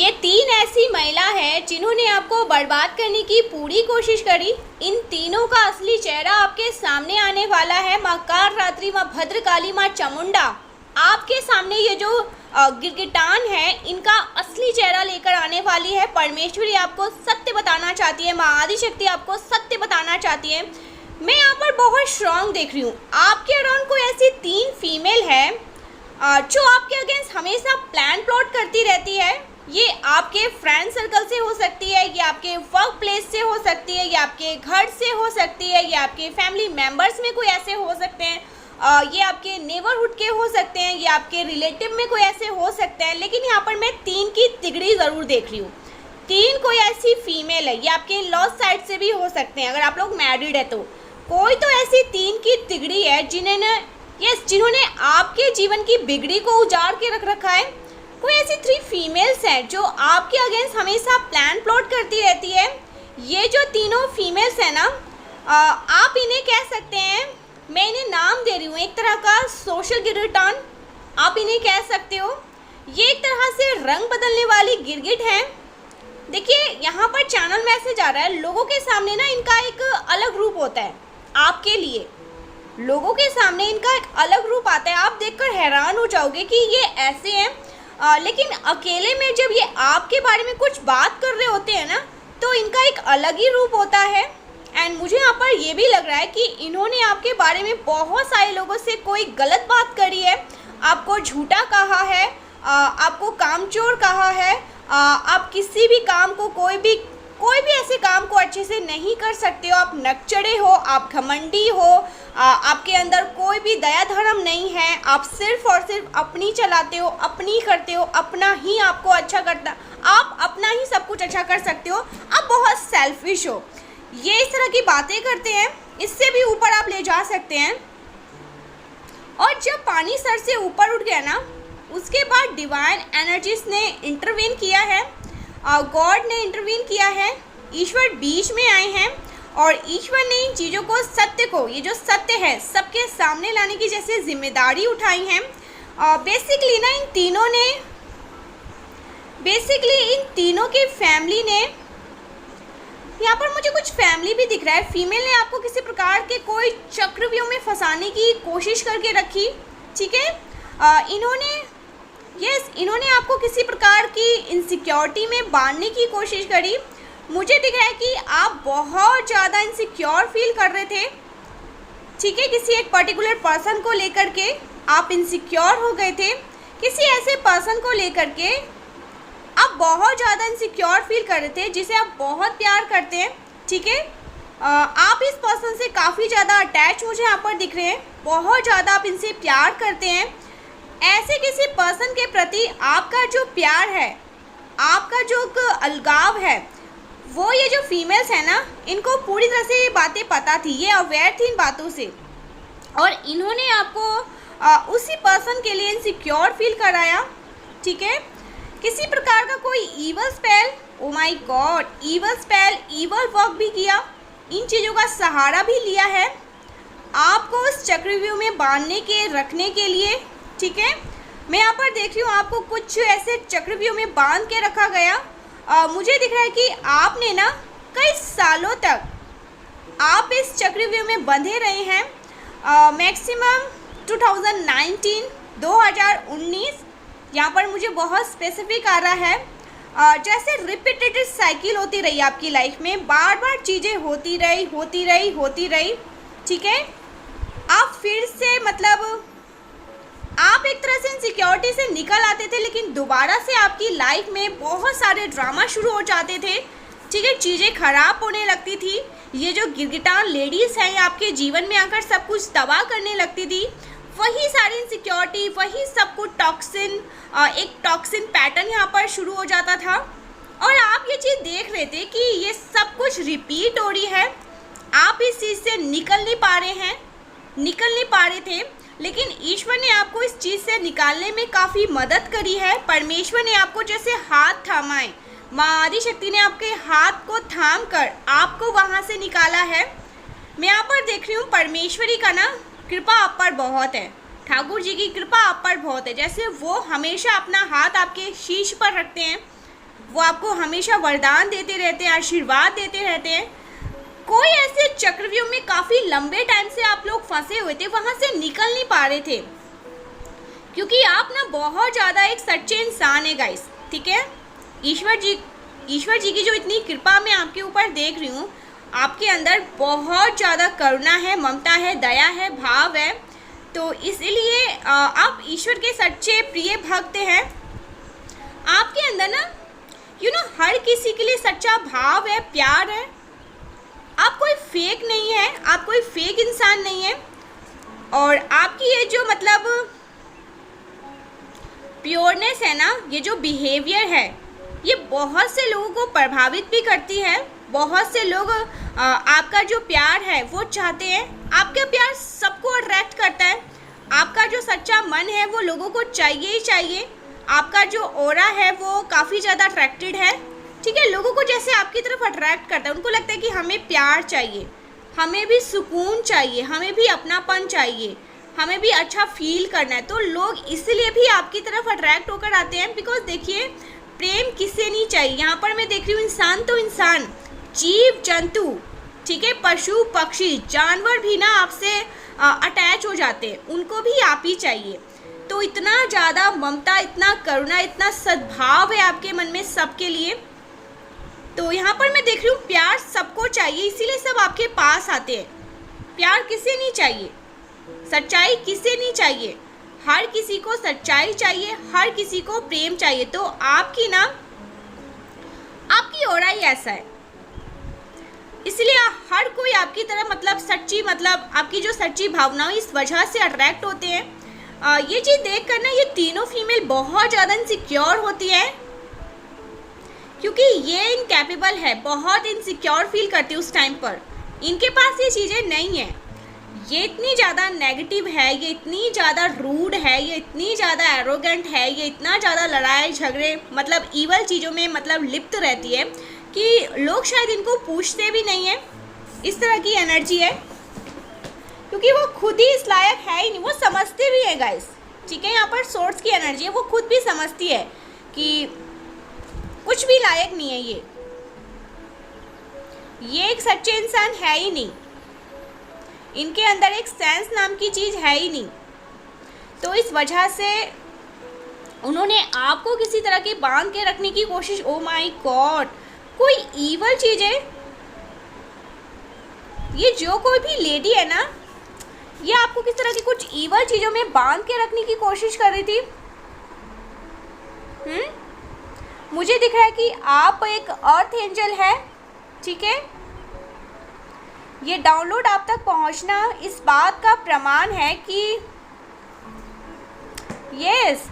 ये तीन ऐसी महिला है जिन्होंने आपको बर्बाद करने की पूरी कोशिश करी। इन तीनों का असली चेहरा आपके सामने आने वाला है। माँ कालरात्रि, माँ भद्रकाली, माँ चामुंडा आपके सामने ये जो गिरगिटान है इनका असली चेहरा लेकर आने वाली है। परमेश्वरी आपको सत्य बताना चाहती है, माँ आदिशक्ति आपको सत्य बताना चाहती है। मैं यहाँ पर बहुत स्ट्रांग देख रही हूँ। आपके अराउंड कोई ऐसी तीन फीमेल है जो आपके अगेंस्ट हमेशा प्लान प्लॉट करती रहती है। ये आपके फ्रेंड सर्कल से हो सकती है, ये आपके वर्क प्लेस से हो सकती है, ये आपके घर से हो सकती है, ये आपके फैमिली मेम्बर्स में कोई ऐसे हो सकते हैं, ये आपके नेबरहुड के हो सकते हैं, ये आपके रिलेटिव में कोई ऐसे हो सकते हैं। लेकिन यहाँ पर मैं तीन की तिगड़ी ज़रूर देख रही हूँ। तीन कोई ऐसी फीमेल है, ये आपके लॉस साइड से भी हो सकते हैं। अगर आप लोग मैरिड है तो कोई तो ऐसी तीन की तिगड़ी है जिन्होंने आपके जीवन की बिगड़ी को उजाड़ के रख रखा है। कोई ऐसी थ्री फीमेल्स हैं जो आपके अगेंस्ट हमेशा प्लान प्लॉट करती रहती है। ये जो तीनों फीमेल्स हैं ना, आप इन्हें कह सकते हैं, मैं इन्हें नाम दे रही हूँ, एक तरह का सोशल गिरगिटान आप इन्हें कह सकते हो। ये एक तरह से रंग बदलने वाली गिरगिट हैं। देखिए यहाँ पर चैनल मैसेज आ रहा है, लोगों के सामने ना इनका एक अलग रूप होता है। आपके लिए लोगों के सामने इनका एक अलग रूप आता है। आप देखकर हैरान हो जाओगे कि ये ऐसे हैं, लेकिन अकेले में जब ये आपके बारे में कुछ बात कर रहे होते हैं ना, तो इनका एक अलग ही रूप होता है। एंड मुझे यहाँ पर ये भी लग रहा है कि इन्होंने आपके बारे में बहुत सारे लोगों से कोई गलत बात करी है, आपको झूठा कहा है, आपको कामचोर कहा है, आप किसी भी काम को कोई भी ऐसे काम को अच्छे से नहीं कर सकते हो। आप नकचड़े हो, आप घमंडी हो, आपके अंदर कोई भी दया धर्म नहीं है। आप सिर्फ और सिर्फ अपनी चलाते हो, अपनी करते हो, अपना ही आपको अच्छा करता, आप अपना ही सब कुछ अच्छा कर सकते हो। आप बहुत सेल्फिश हो। ये इस तरह की बातें करते हैं, इससे भी ऊपर आप ले जा सकते हैं। और जब पानी सर से ऊपर उठ गया ना, उसके बाद डिवाइन एनर्जीज ने इंटरवीन किया है, गॉड ने इंटरवीन किया है, ईश्वर बीच में आए हैं और ईश्वर ने इन चीज़ों को, सत्य को, ये जो सत्य है सबके सामने लाने की जैसे जिम्मेदारी उठाई है। बेसिकली ना इन तीनों की फैमिली ने, यहाँ पर मुझे कुछ फैमिली भी दिख रहा है, फीमेल ने आपको किसी प्रकार के कोई चक्रव्यूह में फंसाने की कोशिश करके रखी। ठीक है, इन्होंने आपको किसी प्रकार की इनसिक्योरिटी में बांधने की कोशिश करी। मुझे दिख रहा है कि आप बहुत ज़्यादा इनसिक्योर फील कर रहे थे। ठीक है, किसी एक पर्टिकुलर पर्सन को लेकर के आप इनसिक्योर हो गए थे। किसी ऐसे पर्सन को लेकर के आप बहुत ज़्यादा इनसिक्योर फील कर रहे थे जिसे आप बहुत प्यार करते हैं। ठीक है, आप इस पर्सन से काफ़ी ज़्यादा अटैच मुझे यहाँ पर दिख रहे हैं, बहुत ज़्यादा आप इनसे प्यार करते हैं। ऐसे किसी पर्सन के प्रति आपका जो प्यार है, आपका जो अलगाव है, वो ये जो फीमेल्स हैं ना, इनको पूरी तरह से ये बातें पता थी, ये अवेयर थी इन बातों से, और इन्होंने आपको उसी पर्सन के लिए इनसिक्योर फील कराया। ठीक है, किसी प्रकार का कोई evil spell, O my God, evil spell, evil work भी किया, इन चीज़ों का सहारा भी लिया है आपको उस चक्रव्यूह में बांधने के, रखने के लिए। ठीक है, मैं यहाँ पर देख रही हूँ आपको कुछ ऐसे चक्रव्यूह में बांध के रखा गया। मुझे दिख रहा है कि आपने ना कई सालों तक आप इस चक्रव्यूह में बंधे रहे हैं। मैक्सिमम 2019 यहाँ पर मुझे बहुत स्पेसिफिक आ रहा है। जैसे रिपीटेटेड साइकिल होती रही आपकी लाइफ में, बार बार चीज़ें होती रही। ठीक है, आप फिर से, मतलब आप एक तरह से इनसिक्योरिटी से निकल आते थे, लेकिन दोबारा से आपकी लाइफ में बहुत सारे ड्रामा शुरू हो जाते थे। ठीक है, चीज़ें खराब होने लगती थी। ये जो गिरगिटान लेडीज़ हैं, आपके जीवन में आकर सब कुछ तबाह करने लगती थी। वही सारी इनसिक्योरिटी, वही सब कुछ टॉक्सिन, एक टॉक्सिन पैटर्न यहाँ पर शुरू हो जाता था। और आप ये चीज़ देख रहे थे कि ये सब कुछ रिपीट हो रही है। आप इस चीज़ से निकल नहीं पा रहे थे, लेकिन ईश्वर ने आपको इस चीज़ से निकालने में काफ़ी मदद करी है। परमेश्वर ने आपको जैसे हाथ थामा है, माँ आदिशक्ति ने आपके हाथ को थाम कर आपको वहाँ से निकाला है। मैं यहाँ पर देख रही हूँ परमेश्वरी का ना कृपा आप पर बहुत है, ठाकुर जी की कृपा आप पर बहुत है। जैसे वो हमेशा अपना हाथ आपके शीश पर रखते हैं, वो आपको हमेशा वरदान देते रहते हैं, आशीर्वाद देते रहते हैं। कोई ऐसे चक्रव्यूह में काफ़ी लंबे टाइम से आप लोग फंसे हुए थे, वहाँ से निकल नहीं पा रहे थे, क्योंकि आप ना बहुत ज़्यादा एक सच्चे इंसान है गाइस, ठीक है। ईश्वर जी की जो इतनी कृपा मैं आपके ऊपर देख रही हूँ, आपके अंदर बहुत ज़्यादा करुणा है, ममता है, दया है, भाव है, तो इसलिए आप ईश्वर के सच्चे प्रिय भक्त हैं। आपके अंदर ना हर किसी के लिए सच्चा भाव है, प्यार है। आप कोई फेक नहीं है, आप कोई फेक इंसान नहीं है। और आपकी ये जो मतलब प्योरनेस है ना, ये जो बिहेवियर है, ये बहुत से लोगों को प्रभावित भी करती है। बहुत से लोग आपका जो प्यार है वो चाहते हैं। आपका प्यार सबको अट्रैक्ट करता है। आपका जो सच्चा मन है वो लोगों को चाहिए ही चाहिए। आपका जो ऑरा है वो काफ़ी ज़्यादा अट्रैक्टेड है, ठीक है। लोगों को जैसे आपकी तरफ अट्रैक्ट करता है, उनको लगता है कि हमें प्यार चाहिए, हमें भी सुकून चाहिए, हमें भी अपनापन चाहिए, हमें भी अच्छा फील करना है। तो लोग इसलिए भी आपकी तरफ अट्रैक्ट होकर आते हैं, बिकॉज देखिए प्रेम किसे नहीं चाहिए। यहाँ पर मैं देख रही हूँ इंसान तो इंसान, जीव जंतु, ठीक है, पशु पक्षी जानवर भी ना आपसे अटैच हो जाते हैं, उनको भी आप ही चाहिए। तो इतना ज़्यादा ममता, इतना करुणा, इतना सद्भाव है आपके मन में सबके लिए। तो यहाँ पर मैं देख रही हूँ प्यार सबको चाहिए, इसीलिए सब आपके पास आते हैं। प्यार किसे नहीं चाहिए, सच्चाई किसे नहीं चाहिए, हर किसी को सच्चाई चाहिए, हर किसी को प्रेम चाहिए। तो आपकी ऑरा ही ऐसा है, इसलिए हर कोई आपकी तरह मतलब सच्ची, मतलब आपकी जो सच्ची भावनाएं इस वजह से अट्रैक्ट होते हैं। ये चीज़ देख कर ना ये तीनों फीमेल बहुत ज़्यादा इनसिक्योर होती है, क्योंकि ये इनकैपेबल है, बहुत इनसिक्योर फील करती है उस टाइम पर। इनके पास ये चीज़ें नहीं है, ये इतनी ज़्यादा नेगेटिव है, ये इतनी ज़्यादा रूड है, ये इतनी ज़्यादा एरोगेंट है, ये इतना ज़्यादा लड़ाई झगड़े मतलब ईवल चीज़ों में मतलब लिप्त रहती है कि लोग शायद इनको पूछते भी नहीं है। इस तरह की एनर्जी है, क्योंकि वो खुद ही इस लायक है ही नहीं, वो समझते भी है गाइस, ठीक है। यहाँ पर सोर्स की एनर्जी है, वो खुद भी समझती है कि कुछ भी लायक नहीं है ये एक सच्चे इंसान है ही नहीं, इनके अंदर एक सेंस नाम की चीज़ है ही नहीं। तो इस वजह से उन्होंने आपको किसी तरह के बांध के रखने की कोशिश, ओ माय गॉड, कोई ईवल चीज़ है ये। जो कोई भी लेडी है ना, ये आपको किस तरह की कुछ ईवल चीज़ों में बांध के रखने की कोशिश कर रही थी। मुझे दिख रहा है कि आप एक अर्थ एंजल है, ठीक है। ये डाउनलोड आप तक पहुंचना इस बात का प्रमाण है कि यस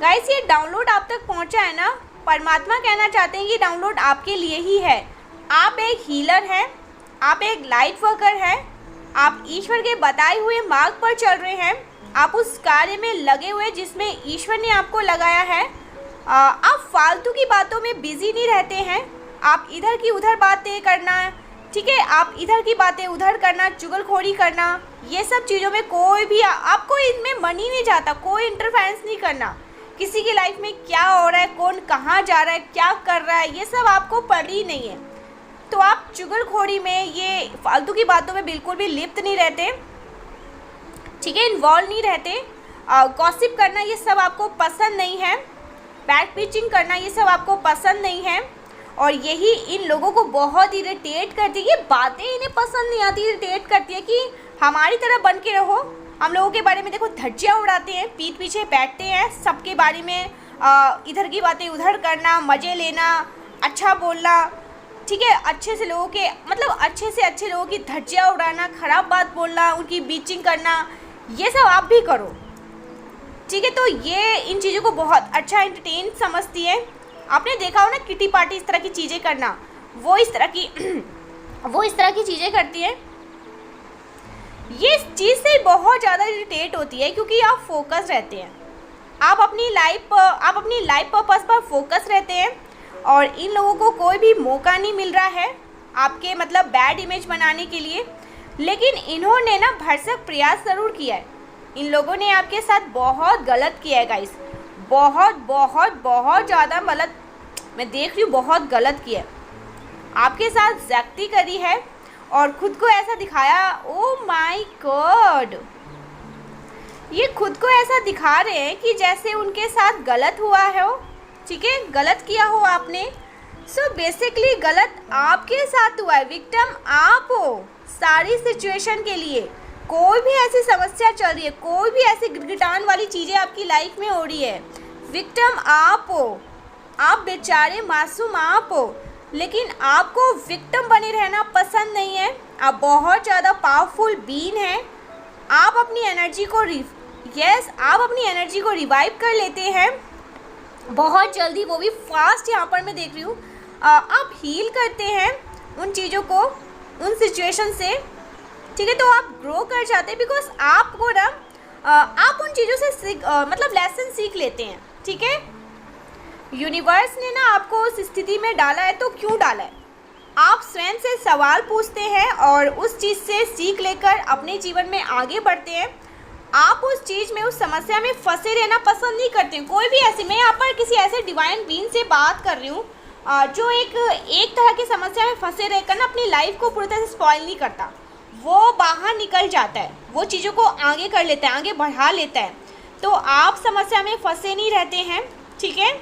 गाइस, ये डाउनलोड आप तक पहुंचा है ना, परमात्मा कहना चाहते हैं ये डाउनलोड आपके लिए ही है। आप एक हीलर हैं, आप एक लाइट वर्कर हैं, आप ईश्वर के बताए हुए मार्ग पर चल रहे हैं, आप उस कार्य में लगे हुए जिसमें ईश्वर ने आपको लगाया है। आप फालतू की बातों में बिजी नहीं रहते हैं। आप इधर की उधर बातें करना, ठीक है, आप इधर की बातें उधर करना, चुगलखोरी करना, ये सब चीज़ों में कोई भी आपको इनमें मन ही नहीं जाता। कोई इंटरफेरेंस नहीं करना, किसी की लाइफ में क्या हो रहा है, कौन कहाँ जा रहा है, क्या कर रहा है, ये सब आपको पड़ी नहीं है। तो आप चुगलखोरी में, ये फालतू की बातों में बिल्कुल भी लिप्त नहीं रहते, ठीक है, इन्वॉल्व नहीं रहते। गॉसिप करना ये सब आपको पसंद नहीं है, बैक पिचिंग करना ये सब आपको पसंद नहीं है, और यही इन लोगों को बहुत इरिटेट करती है। ये बातें इन्हें पसंद नहीं आती, इरिटेट करती है कि हमारी तरह बन के रहो। हम लोगों के बारे में देखो धज्जियाँ उड़ाते हैं, पीठ पीछे बैठते हैं, सबके बारे में इधर की बातें उधर करना, मज़े लेना, अच्छा बोलना, ठीक है, अच्छे से लोगों के मतलब अच्छे से अच्छे लोगों की धज्जियाँ उड़ाना, ख़राब बात बोलना, उनकी बीचिंग करना, ये सब आप भी करो, ठीक है। तो ये इन चीज़ों को बहुत अच्छा एंटरटेन समझती है। आपने देखा हो ना किटी पार्टी इस तरह की चीज़ें करना, वो इस तरह की चीज़ें करती है। ये इस चीज़ से बहुत ज़्यादा इरिटेट होती है, क्योंकि आप फोकस रहते हैं, आप अपनी लाइफ पर्पस पर फोकस रहते हैं, और इन लोगों को कोई भी मौका नहीं मिल रहा है आपके मतलब बैड इमेज बनाने के लिए। लेकिन इन्होंने ना भरसक प्रयास ज़रूर किया है। इन लोगों ने आपके साथ बहुत गलत किया है गाइस, बहुत बहुत बहुत ज़्यादा मतलब मैं देख रही हूँ बहुत गलत किया है, आपके साथ ज़्यादती करी है और खुद को ऐसा दिखाया। ओ माय गॉड, ये खुद को ऐसा दिखा रहे हैं कि जैसे उनके साथ गलत हुआ है हो, ठीक है, गलत किया हो आपने। सो बेसिकली गलत आपके साथ हुआ है, विक्टिम आप हो सारी सिचुएशन के लिए। कोई भी ऐसी समस्या चल रही है, कोई भी ऐसी गिटगिटान वाली चीज़ें आपकी लाइफ में हो रही है, विक्टिम आप हो, आप बेचारे मासूम आप हो, लेकिन आपको विक्टिम बने रहना पसंद नहीं है। आप बहुत ज़्यादा पावरफुल बीइंग हैं। आप अपनी एनर्जी को आप अपनी एनर्जी को रिवाइव कर लेते हैं बहुत जल्दी, वो भी फास्ट। यहाँ पर मैं देख रही हूँ आप हील करते हैं उन चीज़ों को, उन सिचुएशन से, ठीक है। तो आप ग्रो कर जाते हैं बिकॉज आपको ना आप उन चीज़ों से मतलब लेसन सीख लेते हैं, ठीक है। यूनिवर्स ने ना आपको उस स्थिति में डाला है, तो क्यों डाला है आप स्वयं से सवाल पूछते हैं और उस चीज़ से सीख लेकर अपने जीवन में आगे बढ़ते हैं। आप उस चीज़ में, उस समस्या में फंसे रहना पसंद नहीं करते। कोई भी ऐसी, मैं यहाँ पर किसी ऐसे डिवाइन बीइंग से बात कर रही हूँ जो एक तरह की समस्या में फंसे रहकर ना अपनी लाइफ को पूरी तरह से स्पॉइल नहीं करता, वो बाहर निकल जाता है, वो चीज़ों को आगे कर लेता है, आगे बढ़ा लेता है। तो आप समस्या में फंसे नहीं रहते हैं, ठीक है,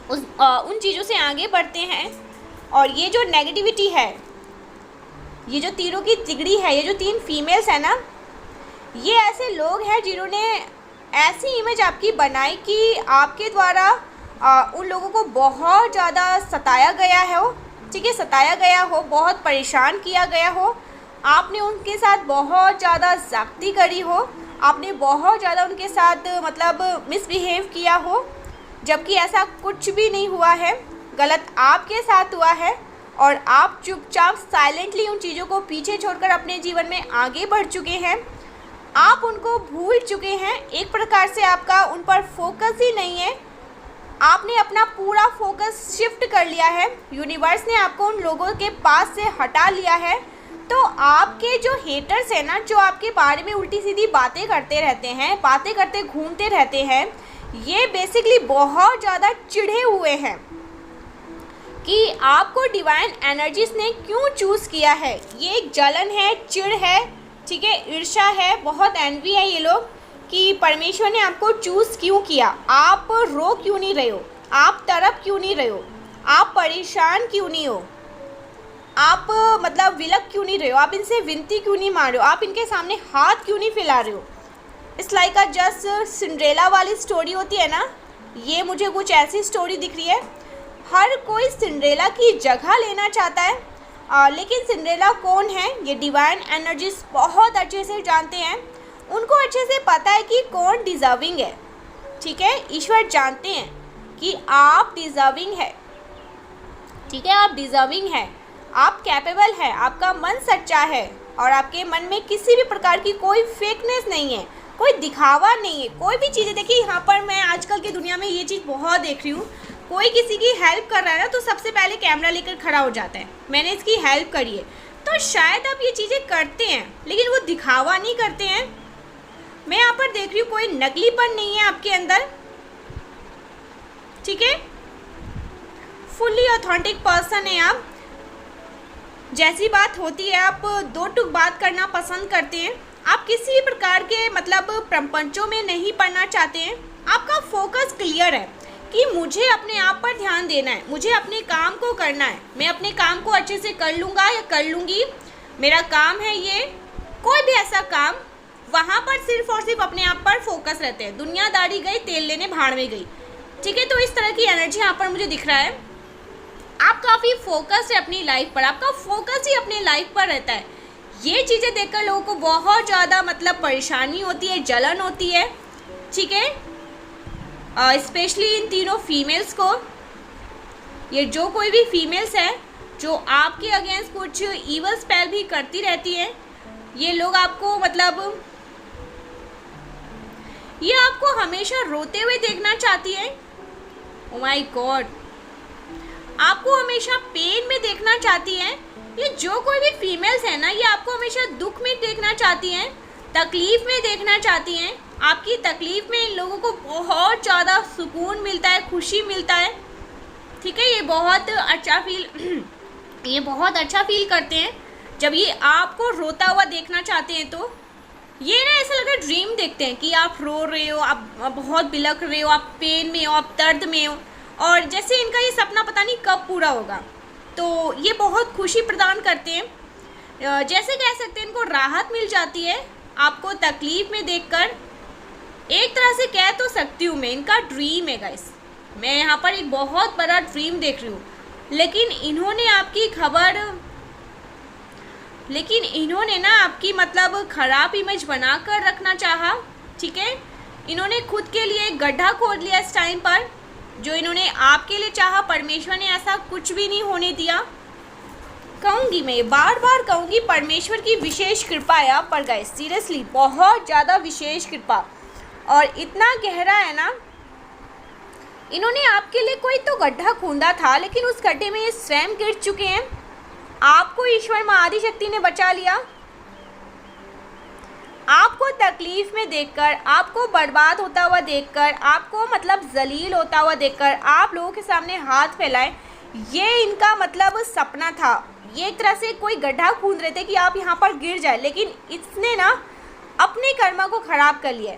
उन चीज़ों से आगे बढ़ते हैं। और ये जो नेगेटिविटी है, ये जो तीनों की तिगड़ी है, ये जो 3 फीमेल्स है ना, ये ऐसे लोग हैं जिन्होंने ऐसी इमेज आपकी बनाई कि आपके द्वारा उन लोगों को बहुत ज़्यादा सताया गया है हो, ठीक है, सताया गया हो, बहुत परेशान किया गया हो, आपने उनके साथ बहुत ज़्यादा ज़्यादती करी हो, आपने बहुत ज़्यादा उनके साथ मतलब मिसबिहेव किया हो, जबकि ऐसा कुछ भी नहीं हुआ है। गलत आपके साथ हुआ है और आप चुपचाप साइलेंटली उन चीज़ों को पीछे छोड़कर अपने जीवन में आगे बढ़ चुके हैं। आप उनको भूल चुके हैं, एक प्रकार से आपका उन पर फोकस ही नहीं है, आपने अपना पूरा फोकस शिफ्ट कर लिया है। यूनिवर्स ने आपको उन लोगों के पास से हटा लिया है। तो आपके जो हेटर्स हैं ना, जो आपके बारे में उल्टी सीधी बातें करते रहते हैं, बातें करते घूमते रहते हैं, ये बेसिकली बहुत ज़्यादा चिढ़े हुए हैं कि आपको डिवाइन एनर्जीज ने क्यों चूज़ किया है। ये एक जलन है, चिढ़ है, ठीक है, ईर्ष्या है, बहुत एनवी है ये लोग कि परमेश्वर ने आपको चूज़ क्यों किया। आप रो क्यों नहीं रहे हो, आप तड़प क्यों नहीं रहे हो, आप परेशान क्यों नहीं हो, आप मतलब विलक क्यों नहीं रहे हो, आप इनसे विनती क्यों नहीं मार रहे हो, आप इनके सामने हाथ क्यों नहीं फैला रहे हो। It's like a just Cinderella वाली स्टोरी होती है ना, ये मुझे कुछ ऐसी स्टोरी दिख रही है। हर कोई सिंड्रेला की जगह लेना चाहता है, लेकिन सिंड्रेला कौन है ये डिवाइन एनर्जीज बहुत अच्छे से जानते हैं। उनको अच्छे से पता है कि कौन डिज़र्विंग है, ठीक है। ईश्वर जानते हैं कि आप डिज़र्विंग है, ठीक है, आप डिज़र्विंग है, आप कैपेबल है, आपका मन सच्चा है और आपके मन में किसी भी प्रकार की कोई फेकनेस नहीं है, कोई दिखावा नहीं है। कोई भी चीज़ें देखिए, यहाँ पर मैं आजकल की दुनिया में ये चीज़ बहुत देख रही हूँ, कोई किसी की हेल्प कर रहा है ना तो सबसे पहले कैमरा लेकर खड़ा हो जाता है, मैंने इसकी हेल्प करी है। तो शायद आप ये चीज़ें करते हैं लेकिन वो दिखावा नहीं करते हैं। मैं यहाँ पर देख रही हूँ कोई नकलीपन नहीं है आपके अंदर, ठीक है, फुल्ली ऑथेंटिक पर्सन है आप। जैसी बात होती है आप दो टूक बात करना पसंद करते हैं, आप किसी भी प्रकार के मतलब प्रपंचों में नहीं पड़ना चाहते हैं। आपका फोकस क्लियर है कि मुझे अपने आप पर ध्यान देना है, मुझे अपने काम को करना है, मैं अपने काम को अच्छे से कर लूँगा या कर लूँगी, मेरा काम है ये। कोई भी ऐसा काम, वहाँ पर सिर्फ और सिर्फ अपने आप पर फोकस रहते हैं। दुनियादारी गई, तेल लेने भाड़ में गई, ठीक है। तो इस तरह की एनर्जी यहाँ पर मुझे दिख रहा है। आप काफ़ी फोकस है अपनी लाइफ पर, आपका फोकस ही अपनी लाइफ पर रहता है। ये चीज़ें देखकर लोगों को बहुत ज़्यादा मतलब परेशानी होती है, जलन होती है, ठीक है, स्पेशली इन तीनों फीमेल्स को। ये जो कोई भी फीमेल्स है जो आपके अगेंस्ट कुछ ईवल स्पेल भी करती रहती है, ये लोग आपको मतलब ये आपको हमेशा रोते हुए देखना चाहती है। ओह माय गॉड, आपको हमेशा पेन में देखना चाहती हैं। ये जो कोई भी फीमेल्स है ना, ये आपको हमेशा दुख में देखना चाहती हैं। तकलीफ़ में देखना चाहती हैं। आपकी तकलीफ़ में इन लोगों को बहुत ज़्यादा सुकून मिलता है, खुशी मिलता है। ठीक है, ये बहुत अच्छा फील करते हैं जब ये आपको रोता हुआ देखना चाहते हैं। तो ये ना ऐसा लगा ड्रीम देखते हैं कि आप रो रहे हो, आप बहुत बिलख रहे हो, आप पेन में हो, आप दर्द में हो, और जैसे इनका ये सपना पता नहीं कब पूरा होगा। तो ये बहुत खुशी प्रदान करते हैं, जैसे कह सकते हैं इनको राहत मिल जाती है आपको तकलीफ़ में देखकर। एक तरह से कह तो सकती हूँ मैं, इनका ड्रीम है गाइस। मैं यहाँ पर एक बहुत बड़ा ड्रीम देख रही हूँ, लेकिन इन्होंने ना आपकी मतलब ख़राब इमेज बना कर रखना चाहा। ठीक है, इन्होंने खुद के लिए एक गड्ढा खोद लिया इस टाइम पर, जो इन्होंने आपके लिए चाहा। परमेश्वर ने ऐसा कुछ भी नहीं होने दिया। कहूँगी मैं, बार बार कहूँगी, परमेश्वर की विशेष कृपा है आप पर गाइस, सीरियसली बहुत ज़्यादा विशेष कृपा, और इतना गहरा है ना। इन्होंने आपके लिए कोई तो गड्ढा खोदा था, लेकिन उस गड्ढे में ये स्वयं गिर चुके हैं। आपको ईश्वर माँ आदिशक्ति ने बचा लिया। आपको तकलीफ़ में देखकर, आपको बर्बाद होता हुआ देखकर, आपको मतलब जलील होता हुआ देखकर आप लोगों के सामने हाथ फैलाए, ये इनका मतलब सपना था। ये एक तरह से कोई गड्ढा खूंद रहे थे कि आप यहाँ पर गिर जाए, लेकिन इसने ना अपने कर्मा को ख़राब कर लिया।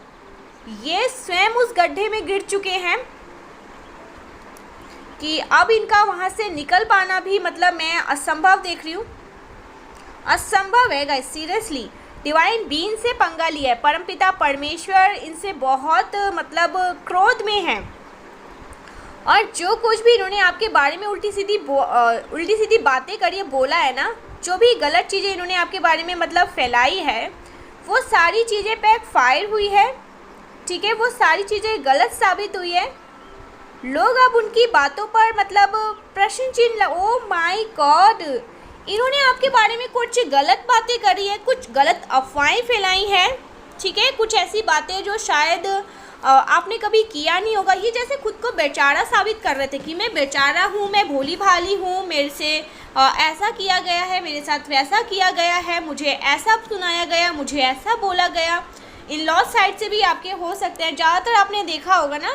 ये स्वयं उस गड्ढे में गिर चुके हैं कि अब इनका वहाँ से निकल पाना भी मतलब मैं असंभव देख रही हूँ। असंभव है गाइस, सीरियसली। डिवाइन बीइंग से पंगा लिया है। परमपिता परमेश्वर इनसे बहुत मतलब क्रोध में है, और जो कुछ भी इन्होंने आपके बारे में उल्टी सीधी बातें करी है, बोला है ना, जो भी गलत चीज़ें इन्होंने आपके बारे में मतलब फैलाई है, वो सारी चीज़ें बैकफायर हुई है। ठीक है, वो सारी चीज़ें गलत साबित हुई है। लोग अब उनकी बातों पर मतलब प्रश्न चिन्ह, ओ माय गॉड, इन्होंने आपके बारे में कुछ गलत बातें करी है, कुछ गलत अफवाहें फैलाई हैं। ठीक है, कुछ ऐसी बातें जो शायद आपने कभी किया नहीं होगा। ये जैसे खुद को बेचारा साबित कर रहे थे कि मैं बेचारा हूँ, मैं भोली भाली हूँ, मेरे से ऐसा किया गया है, मेरे साथ वैसा किया गया है, मुझे ऐसा सुनाया गया, मुझे ऐसा बोला गया। इन लॉ साइड से भी आपके हो सकते हैं। ज़्यादातर आपने देखा होगा ना,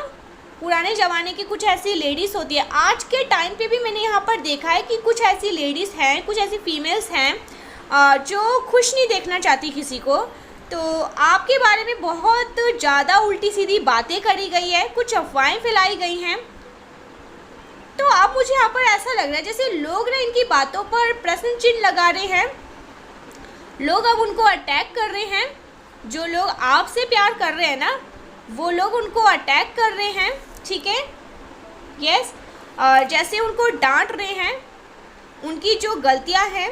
पुराने ज़माने की कुछ ऐसी लेडीज़ होती है। आज के टाइम पे भी मैंने यहाँ पर देखा है कि कुछ ऐसी लेडीज़ हैं, कुछ ऐसी फीमेल्स हैं जो खुश नहीं देखना चाहती किसी को। तो आपके बारे में बहुत ज़्यादा उल्टी सीधी बातें करी गई है, कुछ अफवाहें फैलाई गई हैं। तो अब मुझे यहाँ पर ऐसा लग रहा है जैसे लोग ना इनकी बातों पर प्रश्न चिन्ह लगा रहे हैं। लोग अब उनको अटैक कर रहे हैं। जो लोग आपसे प्यार कर रहे हैं ना, वो लोग उनको अटैक कर रहे हैं। ठीक है, यस, जैसे उनको डांट रहे हैं, उनकी जो गलतियां हैं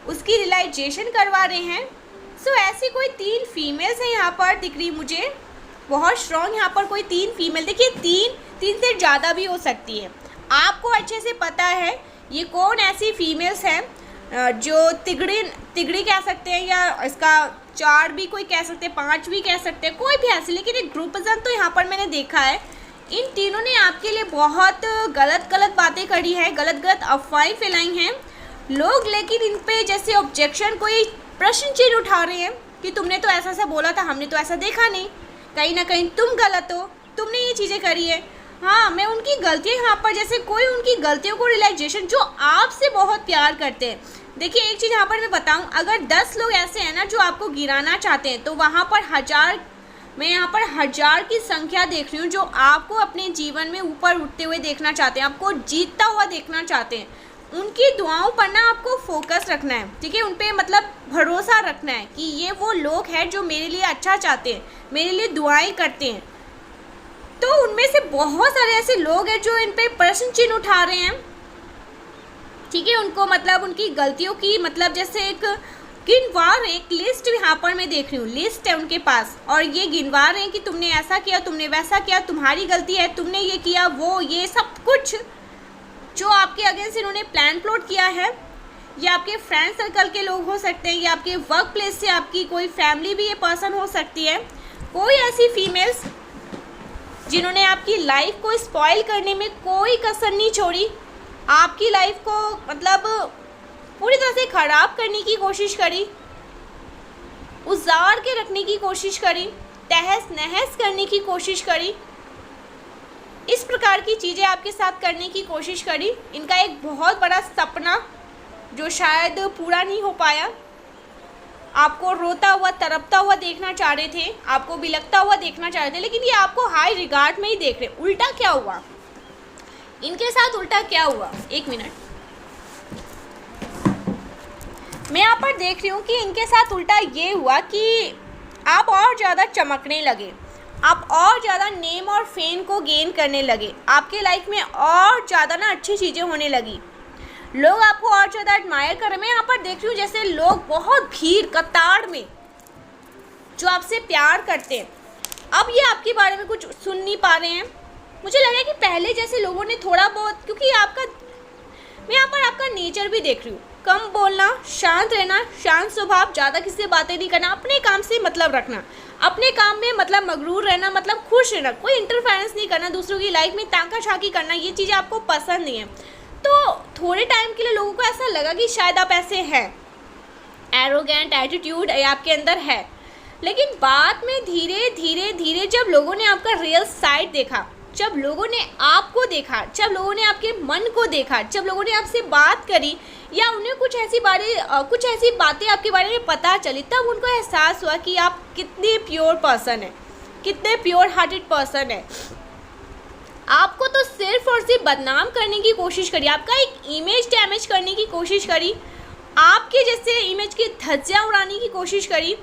उसकी रियलाइजेशन करवा रहे हैं। सो ऐसी कोई 3 फीमेल्स हैं यहाँ पर दिख रही मुझे, बहुत स्ट्रॉन्ग। यहाँ पर कोई 3 फीमेल, देखिए 3 से ज़्यादा भी हो सकती है। आपको अच्छे से पता है ये कौन ऐसी फीमेल्स हैं जो तिगड़ी कह सकते हैं, या इसका 4 भी कोई कह सकते हैं, 5 भी कह सकते हैं, कोई भी ऐसे, लेकिन एक ग्रुपजन तो यहाँ पर मैंने देखा है। इन तीनों ने आपके लिए बहुत गलत बातें करी है, गलत अफवाहें फैलाई हैं लोग। लेकिन इन पे जैसे ऑब्जेक्शन, कोई प्रश्न चिन्ह उठा रहे हैं कि तुमने तो ऐसा बोला था, हमने तो ऐसा देखा नहीं, कहीं ना कहीं तुम गलत हो, तुमने ये चीज़ें करी है। हाँ, मैं उनकी गलतियाँ यहाँ पर, जैसे कोई उनकी गलतियों को रियलाइजेशन, जो आपसे बहुत प्यार करते हैं। देखिए एक चीज़ यहाँ पर मैं बताऊँ, अगर 10 लोग ऐसे हैं ना जो आपको गिराना चाहते हैं, तो वहाँ पर मैं यहाँ पर 1000 की संख्या देख रही हूँ जो आपको अपने जीवन में ऊपर उठते हुए देखना चाहते हैं, आपको जीतता हुआ देखना चाहते हैं। उनकी दुआओं पर ना आपको फोकस रखना है। ठीक है, उन पर मतलब भरोसा रखना है कि ये वो लोग हैं जो मेरे लिए अच्छा चाहते हैं, मेरे लिए दुआएं करते हैं। तो उनमें से बहुत सारे ऐसे लोग हैं जो इन पे प्रश्न चिन्ह उठा रहे हैं। ठीक है, उनको मतलब उनकी गलतियों की मतलब जैसे एक लिस्ट यहाँ पर मैं देख रही हूँ, लिस्ट है उनके पास, और ये गिनवा रहे हैं कि तुमने ऐसा किया, तुमने वैसा किया, तुम्हारी गलती है, तुमने ये किया, वो ये सब कुछ जो आपके अगेंस्ट इन्होंने प्लान प्लॉट किया है। ये आपके फ्रेंड सर्कल के लोग हो सकते हैं, या आपके वर्क प्लेस से आपकी कोई फैमिली भी ये पर्सन हो सकती है। कोई ऐसी फीमेल्स जिन्होंने आपकी लाइफ को स्पॉइल करने में कोई कसर नहीं छोड़ी, आपकी लाइफ को मतलब पूरी तरह से ख़राब करने की कोशिश करी। उजाड़ के रखने की कोशिश करी, तहस नहस करने की कोशिश करी, इस प्रकार की चीज़ें आपके साथ करने की कोशिश करी। इनका एक बहुत बड़ा सपना जो शायद पूरा नहीं हो पाया, आपको रोता हुआ तड़पता हुआ देखना चाह रहे थे, आपको बिलखता हुआ देखना चाह रहे थे, लेकिन ये आपको हाई रिगार्ड में ही देख रहे। उल्टा क्या हुआ इनके साथ, उल्टा क्या हुआ, एक मिनट, मैं यहाँ पर देख रही हूँ कि इनके साथ उल्टा ये हुआ कि आप और ज़्यादा चमकने लगे, आप और ज़्यादा नेम और फेम को गेन करने लगे, आपके लाइफ में और ज़्यादा ना अच्छी चीज़ें होने लगी, लोग आपको और ज़्यादा एडमायर कर रहे हैं। मैं यहाँ पर देख रही हूँ जैसे लोग बहुत भीड़ कतार में जो आपसे प्यार करते हैं, अब ये आपके बारे में कुछ सुन नहीं पा रहे हैं। मुझे लग रहा है कि पहले जैसे लोगों ने थोड़ा बहुत, क्योंकि आपका, मैं यहाँ पर आपका नेचर भी देख रही हूँ, कम बोलना, शांत रहना, शांत स्वभाव, ज़्यादा किसी से बातें नहीं करना, अपने काम से मतलब रखना, अपने काम में मतलब मगरूर रहना, मतलब खुश रहना, कोई इंटरफेरेंस नहीं करना, दूसरों की लाइफ में ताका झाकी करना, ये चीज़ें आपको पसंद नहीं है। तो थोड़े टाइम के लिए लोगों को ऐसा लगा कि शायद आप ऐसे हैं, एरोगेंट एटीट्यूड आपके अंदर है, लेकिन बाद में धीरे धीरे धीरे जब लोगों ने आपका रियल साइड देखा, जब लोगों ने आपको देखा, जब लोगों ने आपके मन को देखा, जब लोगों ने आपसे बात करी या उन्हें कुछ ऐसी बातें आपके बारे में पता चली, तब उनको एहसास हुआ कि आप कितने प्योर पर्सन हैं, कितने प्योर हार्टेड पर्सन है। आपको तो सिर्फ और सिर्फ बदनाम करने की कोशिश करी, आपका एक इमेज डैमेज करने की कोशिश करी, आपके जैसे इमेज की धज्जियाँ उड़ाने की कोशिश करी।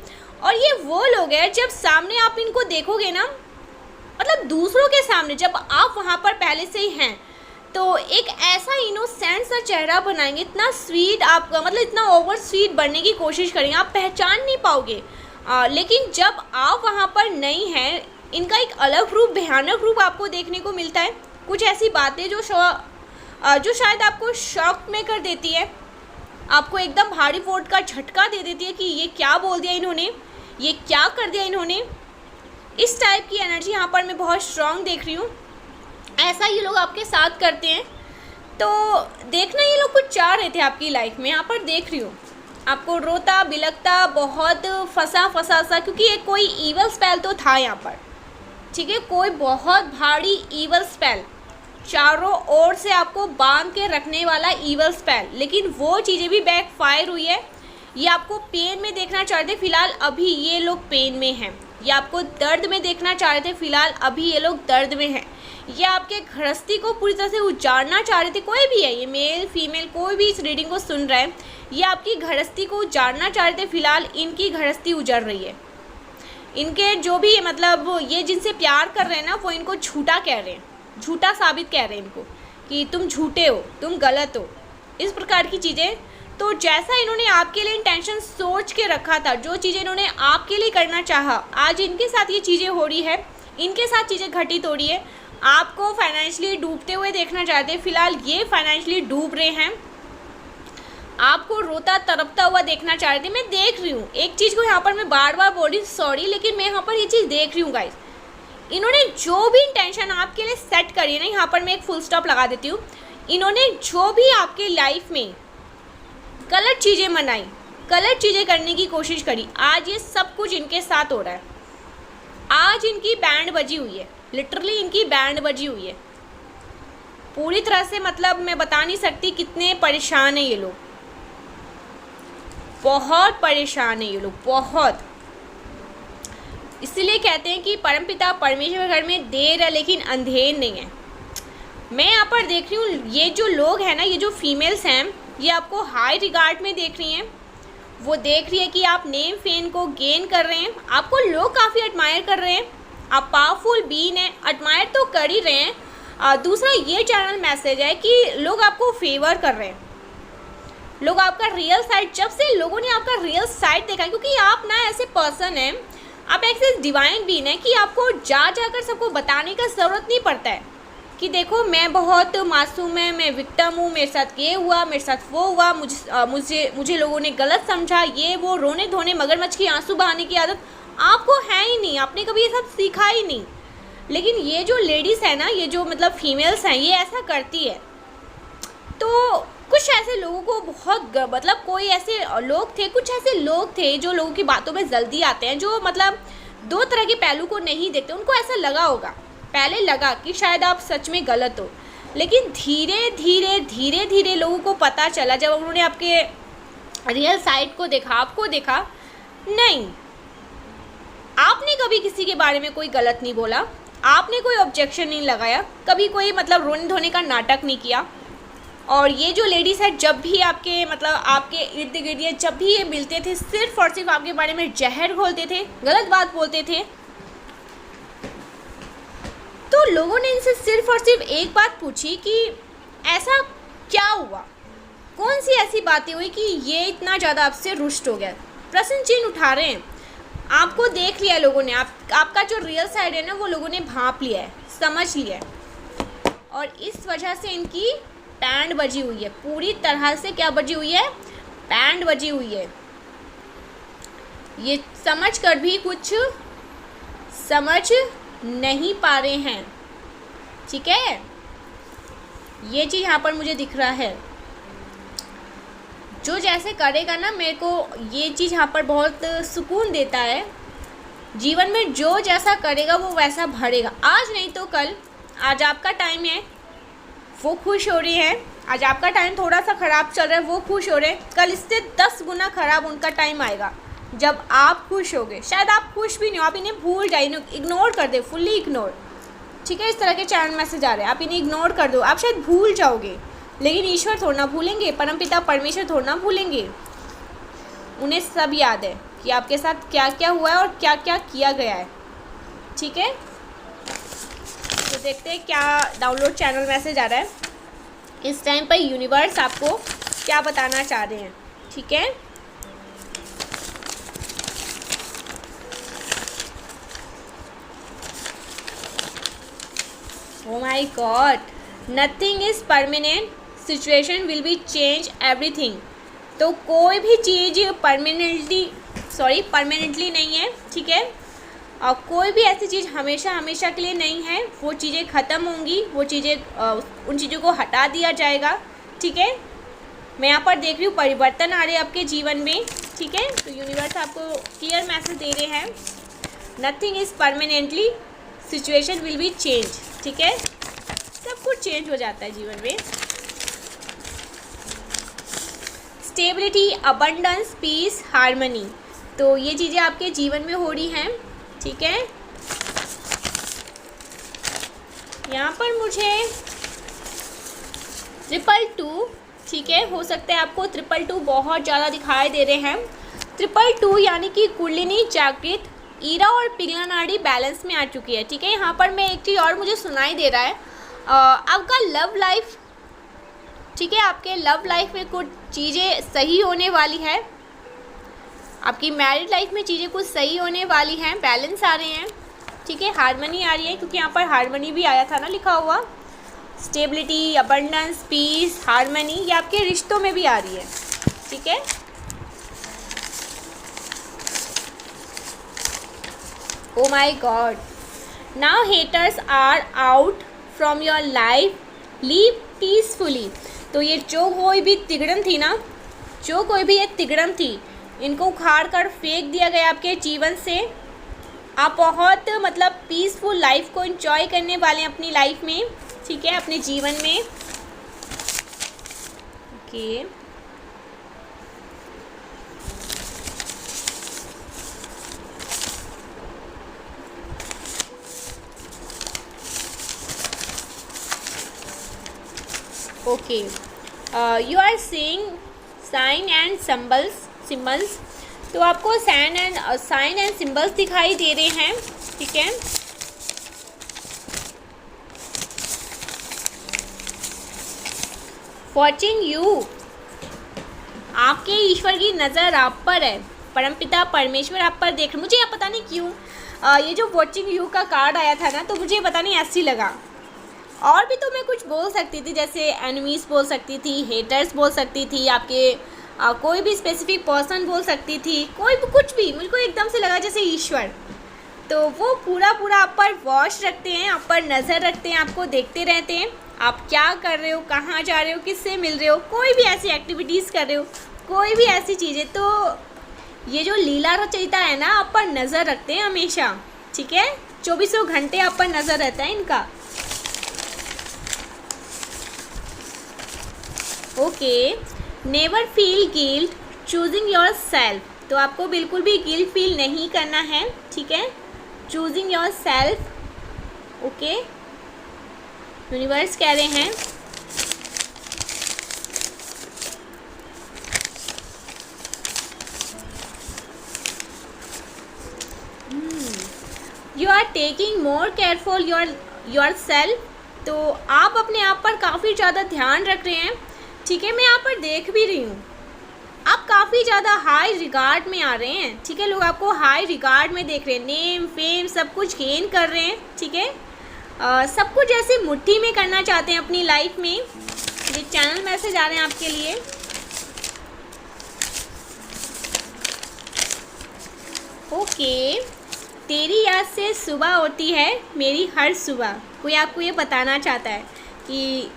और ये वो लोग हैं जब सामने आप इनको देखोगे ना, मतलब दूसरों के सामने जब आप वहाँ पर पहले से ही हैं, तो एक ऐसा इनोसेंट सा चेहरा बनाएंगे, इतना स्वीट आपका, मतलब इतना ओवर स्वीट बनने की कोशिश करेंगे, आप पहचान नहीं पाओगे। लेकिन जब आप वहाँ पर नहीं हैं, इनका एक अलग रूप, भयानक रूप आपको देखने को मिलता है। कुछ ऐसी बातें जो शायद आपको शॉक में कर देती है, आपको एकदम भारी वोट का झटका दे देती है कि ये क्या बोल दिया इन्होंने, ये क्या कर दिया इन्होंने। इस टाइप की एनर्जी यहाँ पर मैं बहुत स्ट्रॉन्ग देख रही हूँ। ऐसा ये लोग आपके साथ करते हैं। तो देखना ये लोग कुछ चाह रहे थे आपकी लाइफ में, यहाँ पर देख रही हूँ आपको रोता बिलखता, बहुत फंसा सा, क्योंकि ये कोई ईवल स्पेल तो था यहाँ पर, ठीक है, कोई बहुत भारी ईवल स्पेल, चारों ओर से आपको बांध के रखने वाला ईवल स्पेल, लेकिन वो चीज़ें भी बैकफायर हुई है। ये आपको पेन में देखना चाहते, फिलहाल अभी ये लोग पेन में हैं। ये आपको दर्द में देखना चाह रहे थे, फिलहाल अभी ये लोग दर्द में हैं। ये आपके गृहस्थी को पूरी तरह से उजाड़ना चाह रहे थे, कोई भी है, ये मेल फीमेल कोई भी इस रीडिंग को सुन रहा है, ये आपकी गृहस्थी को उजाड़ना चाह रहे थे, फिलहाल इनकी गृहस्थी उजड़ रही है। इनके जो भी मतलब ये जिनसे प्यार कर रहे हैं ना, वो इनको झूठा कह रहे हैं, झूठा साबित कह रहे हैं इनको कि तुम झूठे हो, तुम गलत हो, इस प्रकार की चीज़ें। तो जैसा इन्होंने आपके लिए इंटेंशन सोच के रखा था, जो चीज़ें इन्होंने आपके लिए करना चाहा, आज इनके साथ ये चीज़ें हो रही है, इनके साथ चीज़ें घटित हो रही है। आपको फाइनेंशियली डूबते हुए देखना चाहते हैं, फिलहाल ये फाइनेंशियली डूब रहे हैं। आपको रोता तड़पता हुआ देखना चाह रहे थे। मैं देख रही हूँ एक चीज़ को, यहाँ पर मैं बार बार बोल रही हूँ सॉरी, लेकिन मैं यहाँ पर ये चीज़ देख रही हूँ गाइस, इन्होंने जो भी इंटेंशन आपके लिए सेट करी है ना, यहाँ पर मैं एक फुल स्टॉप लगा देती हूँ। इन्होंने जो भी आपके लाइफ में गलत चीज़ें बनाई, गलत चीज़ें करने की कोशिश करी, आज ये सब कुछ इनके साथ हो रहा है। आज इनकी बैंड बजी हुई है, लिटरली इनकी बैंड बजी हुई है पूरी तरह से। मतलब मैं बता नहीं सकती कितने परेशान हैं ये लोग, बहुत परेशान है ये लोग, बहुत। इसलिए कहते हैं कि परमपिता परमेश्वर घर में देर है लेकिन अंधेर नहीं है। मैं यहाँ पर देख रही हूँ ये जो लोग हैं ना, ये जो फीमेल्स हैं, ये आपको हाई रिगार्ड में देख रही हैं। वो देख रही है कि आप नेम फेम को गेन कर रहे हैं, आपको लोग काफ़ी एडमायर कर रहे हैं, आप पावरफुल बीन हैं, एडमायर तो कर ही रहे हैं। दूसरा ये चैनल मैसेज है कि लोग आपको फेवर कर रहे हैं, लोग आपका रियल साइड, जब से लोगों ने आपका रियल साइड देखा, क्योंकि आप ना ऐसे पर्सन हैं, आप ऐसे डिवाइन बीन है कि आपको जा कर सबको बताने का ज़रूरत नहीं पड़ता है कि देखो मैं बहुत मासूम है, मैं विक्टिम हूँ, मेरे साथ ये हुआ, मेरे साथ वो हुआ, मुझे लोगों ने गलत समझा, ये वो, रोने धोने मगरमच्छ की आंसू बहाने की आदत आपको है ही नहीं, आपने कभी ये सब सीखा ही नहीं। लेकिन ये जो लेडीज़ है ना, ये जो मतलब फीमेल्स हैं, ये ऐसा करती है। तो कुछ ऐसे लोगों को बहुत मतलब कोई ऐसे लोग थे, कुछ ऐसे लोग थे जो लोगों की बातों में जल्दी आते हैं, जो मतलब दो तरह के पहलू को नहीं देखते। उनको ऐसा लगा होगा, पहले लगा कि शायद आप सच में गलत हो, लेकिन धीरे धीरे धीरे धीरे लोगों को पता चला, जब उन्होंने आपके रियल साइड को देखा, आपको देखा, नहीं आपने कभी किसी के बारे में कोई गलत नहीं बोला, आपने कोई ऑब्जेक्शन नहीं लगाया, कभी कोई मतलब रोने धोने का नाटक नहीं किया। और ये जो लेडीज़ है, जब भी आपके मतलब आपके इर्द गिर्द ये जब भी ये मिलते थे, सिर्फ और सिर्फ आपके बारे में जहर घोलते थे, गलत बात बोलते थे। तो लोगों ने इनसे सिर्फ और सिर्फ एक बात पूछी कि ऐसा क्या हुआ, कौन सी ऐसी बातें हुई कि ये इतना ज़्यादा आपसे रुष्ट हो गया। प्रश्न चिन्ह उठा रहे हैं, आपको देख लिया लोगों ने, आपका जो रियल साइड है ना वो लोगों ने भांप लिया है, समझ लिया है। और इस वजह से इनकी बैंड बजी हुई है, पूरी तरह से क्या बजी हुई है, बैंड बजी हुई है। ये समझ कर भी कुछ समझ नहीं पा रहे हैं, ठीक है। ये चीज़ यहाँ पर मुझे दिख रहा है, जो जैसे करेगा ना, मेरे को ये चीज़ यहाँ पर बहुत सुकून देता है। जीवन में जो जैसा करेगा वो वैसा भरेगा, आज नहीं तो कल। आज आपका टाइम है, वो खुश हो रही हैं, आज आपका टाइम थोड़ा सा ख़राब चल रहा है, वो खुश हो रहे हैं, कल इससे 10 गुना ख़राब उनका टाइम आएगा जब आप खुश होगे। शायद आप खुश भी नहीं हो, आप इन्हें भूल जाए, इग्नोर कर दे, फुल्ली इग्नोर, ठीक है। इस तरह के चैनल मैसेज आ रहे हैं, आप इन्हें इग्नोर कर दो, आप शायद भूल जाओगे, लेकिन ईश्वर थोड़ा ना भूलेंगे, परमपिता परमेश्वर थोड़ा ना भूलेंगे। उन्हें सब याद है कि आपके साथ क्या क्या हुआ है और क्या क्या किया गया है, ठीक है। तो देखते हैं क्या डाउनलोड चैनल मैसेज आ रहा है इस टाइम पर, यूनिवर्स आपको क्या बताना चाह रहे हैं, ठीक है। Oh my God, nothing is permanent, situation will be change everything। तो कोई भी चीज़ परमानेंटली नहीं है, ठीक है। और कोई भी ऐसी चीज़ हमेशा के लिए नहीं है, वो चीज़ें ख़त्म होंगी, वो चीज़ें उन चीज़ों को हटा दिया जाएगा, ठीक है। मैं यहाँ पर देख रही हूँ परिवर्तन आ रहे हैं आपके जीवन में, ठीक है। तो यूनिवर्स आपको क्लियर मैसेज दे रहे हैं, nothing is permanently, situation will be change, ठीक है। सब कुछ चेंज हो जाता है जीवन में। स्टेबिलिटी, अबंडेंस, पीस, हार्मनी, तो ये चीज़ें आपके जीवन में हो रही हैं, ठीक है। यहाँ पर मुझे 222, ठीक है, हो सकता है आपको 222 बहुत ज़्यादा दिखाई दे रहे हैं। 222 यानी कि कुंडलिनी जागृत, ईरा और पिंगला नाड़ी बैलेंस में आ चुकी है, ठीक है। यहाँ पर मैं एक चीज़ और मुझे सुनाई दे रहा है, आपका लव लाइफ, ठीक है, आपके लव लाइफ में कुछ चीज़ें सही होने वाली है, आपकी मैरिड लाइफ में चीज़ें कुछ सही होने वाली हैं, बैलेंस आ रहे हैं, ठीक है। हार्मनी आ रही है, क्योंकि यहाँ पर हार्मनी भी आया था ना लिखा हुआ। स्टेबिलिटी, अबंडेंस, पीस, हार्मनी, ये आपके रिश्तों में भी आ रही है, ठीक है। Oh my God, now haters are out from your life, live peacefully. तो ये जो कोई भी तिगड़म थी ना, जो कोई भी ये तिगड़म थी, इनको उखाड़ कर फेंक दिया गया आपके जीवन से। आप बहुत मतलब पीसफुल लाइफ को एंजॉय करने वाले हैं अपनी लाइफ में, ठीक है, अपने जीवन में, okay. Okay, you are seeing sign and symbols, तो आपको साइन एंड सिंबल्स दिखाई दे रहे हैं, ठीक है। वॉचिंग यू, आपके ईश्वर की नज़र आप पर है, परमपिता परमेश्वर आप पर देख रहे। मुझे अब पता नहीं क्यों ये जो वॉचिंग यू का कार्ड आया था ना, तो मुझे पता नहीं ऐसी लगा। और भी तो मैं कुछ बोल सकती थी, जैसे एनिमीज बोल सकती थी, हेटर्स बोल सकती थी, आपके कोई भी स्पेसिफिक पर्सन बोल सकती थी, कोई भी कुछ भी। मुझको एकदम से लगा जैसे ईश्वर, तो वो पूरा पूरा आप पर वॉच रखते हैं, आप पर नज़र रखते हैं, आपको देखते रहते हैं आप क्या कर रहे हो, कहाँ जा रहे हो, किससे मिल रहे हो, कोई भी ऐसी एक्टिविटीज़ कर रहे हो, कोई भी ऐसी चीज़ें। तो ये जो लीला रचयिता है ना, आप पर नज़र रखते हैं हमेशा, ठीक है। 24 घंटे आप पर नज़र रहता है इनका। Okay, never feel guilt choosing yourself. तो आपको बिल्कुल भी गिल्ट फील नहीं करना है, ठीक है। Choosing yourself, okay. Universe कह रहे हैं you are taking more careful yourself. तो आप अपने आप पर काफ़ी ज़्यादा ध्यान रख रहे हैं, ठीक है। मैं यहाँ पर देख भी रही हूँ आप काफ़ी ज़्यादा हाई रिगार्ड में आ रहे हैं, ठीक है। लोग आपको हाई रिगार्ड में देख रहे हैं, नेम फेम सब कुछ गेन कर रहे हैं, ठीक है। सब कुछ ऐसे मुट्ठी में करना चाहते हैं अपनी लाइफ में। ये चैनल मैसेज आ रहे हैं आपके लिए। ओके, तेरी याद से सुबह होती है मेरी हर सुबह। कोई आपको ये बताना चाहता है कि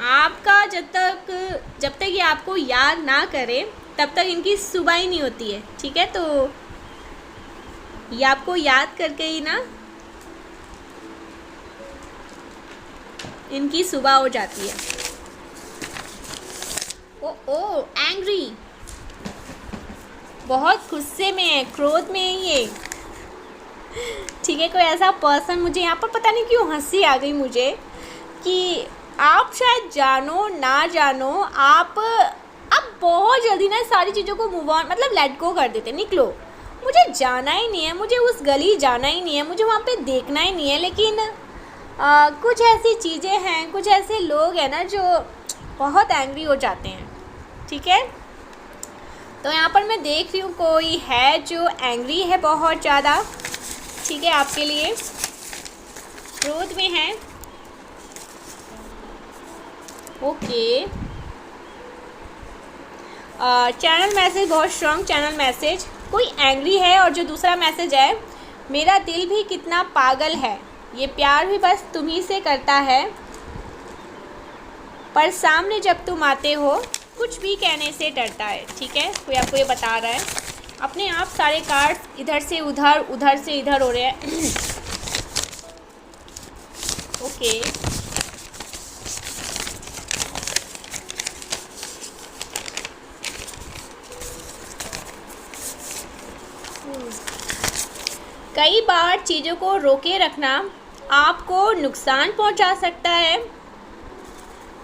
आपका जब तक ये आपको याद ना करे तब तक इनकी सुबह ही नहीं होती है, ठीक है। तो ये आपको याद करके ही ना इनकी सुबह हो जाती है। ओ एंग्री, बहुत गुस्से में है, क्रोध में है ये, ठीक है। कोई ऐसा पर्सन, मुझे यहाँ पर पता नहीं क्यों हंसी आ गई मुझे कि आप शायद जानो ना जानो, आप बहुत जल्दी ना सारी चीज़ों को मूव ऑन मतलब लेट गो कर देते, निकलो, मुझे जाना ही नहीं है, मुझे उस गली जाना ही नहीं है, मुझे वहाँ पे देखना ही नहीं है। लेकिन कुछ ऐसी चीज़ें हैं, कुछ ऐसे लोग हैं ना जो बहुत एंग्री हो जाते हैं, ठीक है। तो यहाँ पर मैं देख रही हूँ कोई है जो एंग्री है बहुत ज़्यादा, ठीक है, आपके लिए क्रोध में है। ओके, चैनल मैसेज बहुत स्ट्रॉन्ग चैनल मैसेज। कोई एंग्री है और जो दूसरा मैसेज है, मेरा दिल भी कितना पागल है, ये प्यार भी बस तुम्ही से करता है, पर सामने जब तुम आते हो कुछ भी कहने से डरता है, ठीक है। कोई आपको ये बता रहा है। अपने आप सारे कार्ड इधर से उधर, उधर से इधर हो रहे हैं। ओके, कई बार चीज़ों को रोके रखना आपको नुकसान पहुंचा सकता है,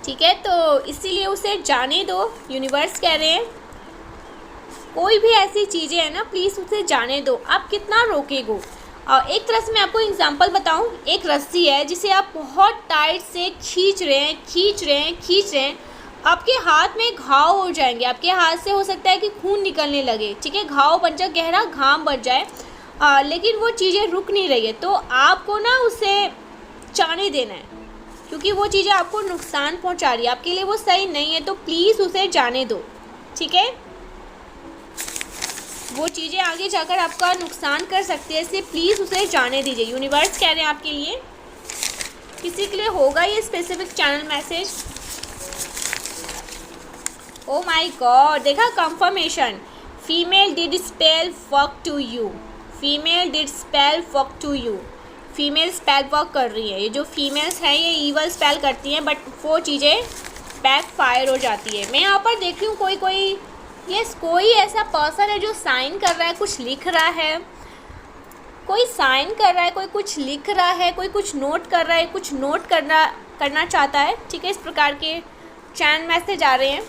ठीक है। तो इसीलिए उसे जाने दो, यूनिवर्स कह रहे हैं। कोई भी ऐसी चीज़ें हैं ना, प्लीज़ उसे जाने दो। आप कितना रोकेगो। एक तरह से मैं आपको एग्जांपल बताऊं, एक रस्सी है जिसे आप बहुत टाइट से खींच रहे हैं, आपके हाथ में घाव हो जाएंगे, आपके हाथ से हो सकता है कि खून निकलने लगे, ठीक है, घाव बन जाए, गहरा घाव बन जाए, लेकिन वो चीज़ें रुक नहीं रही है। तो आपको ना उसे जाने देना है, क्योंकि वो चीज़ें आपको नुकसान पहुंचा रही है, आपके लिए वो सही नहीं है। तो प्लीज़ उसे जाने दो, ठीक है। वो चीज़ें आगे जाकर आपका नुकसान कर सकती है, इसलिए प्लीज़ उसे जाने दीजिए। यूनिवर्स कह रहे हैं आपके लिए, किसी के लिए होगा ये specific channel message. Oh my God, देखा confirmation, female did spell work to you, female did spell work to you. Female spell work कर रही है। ये जो फीमेल्स हैं ये ईवल स्पेल करती हैं, बट वो चीज़ें बैक फायर हो जाती है। मैं यहाँ पर देख रही हूँ कोई ऐसा पर्सन है जो साइन कर रहा है, कुछ लिख रहा है, कोई साइन कर रहा है, कोई कुछ लिख रहा है, कोई कुछ नोट कर रहा है, कुछ नोट करना चाहता है, ठीक है। इस प्रकार के चैनल मैसेज आ रहे हैं।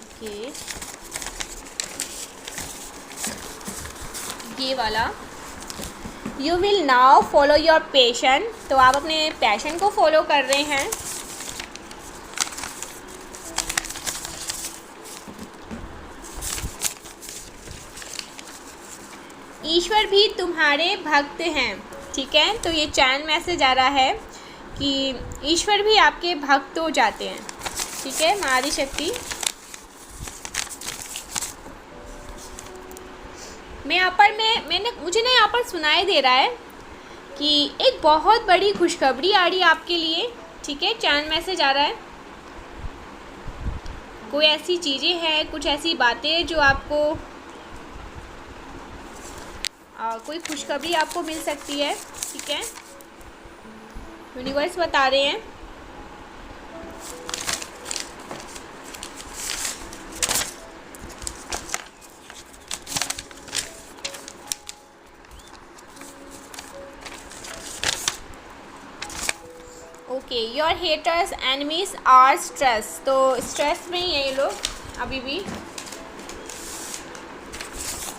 ओके, ये वाला, you will now follow your passion. तो आप अपने पैशन को फॉलो कर रहे हैं। ईश्वर भी तुम्हारे भक्त हैं, ठीक है। तो ये चैनल मैसेज आ रहा है कि ईश्वर भी आपके भक्त हो जाते हैं, ठीक है। माँ आदिशक्ति, मुझे ना यहाँ पर सुनाई दे रहा है कि एक बहुत बड़ी खुशखबरी आ रही है आपके लिए। ठीक है, चैनल मैसेज आ रहा है। कोई ऐसी चीज़ें हैं, कुछ ऐसी बातें जो आपको कोई खुशखबरी आपको मिल सकती है। ठीक है, यूनिवर्स बता रहे हैं। Okay, your haters enemies are stress. तो स्ट्रेस में ही है ये लोग अभी भी।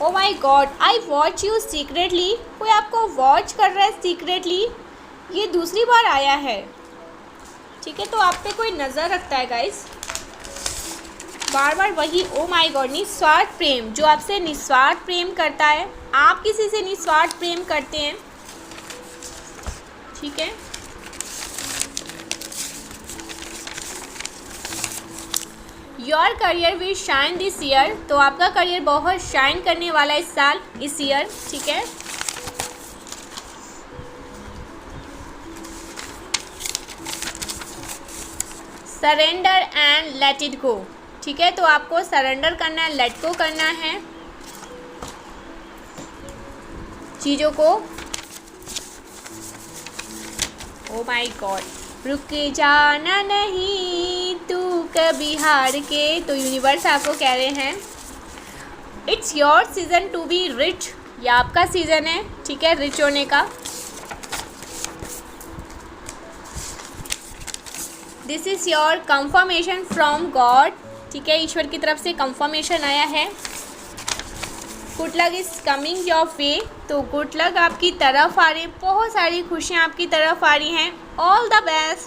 Oh my God, I watch you secretly. कोई आपको वॉच कर रहा है सीक्रेटली, ये दूसरी बार आया है। ठीक है, तो आप पे कोई नज़र रखता है गाइस, बार बार वही। ओ माई गॉड, निस्वार्थ प्रेम, जो आपसे निस्वार्थ प्रेम करता है, आप किसी से निस्वार्थ प्रेम करते हैं। ठीक है, your career will shine this year. तो आपका करियर बहुत शाइन करने वाला है इस साल, इस ईयर। ठीक है, surrender and let it go. ठीक है, तो आपको सरेंडर करना है, लेट गो करना है चीज़ों को। ओ माई गॉड, रुक के जाना नहीं तू कभी हार के। तो यूनिवर्स आपको कह रहे हैं it's your season to be rich. ये आपका सीज़न है, ठीक है, रिच होने का। This is your confirmation from God. ठीक है, ईश्वर की तरफ से कंफर्मेशन आया है। Good luck is coming your way. तो गुड लक आपकी तरफ आ रही है, बहुत सारी खुशियाँ आपकी तरफ आ रही हैं। All the best.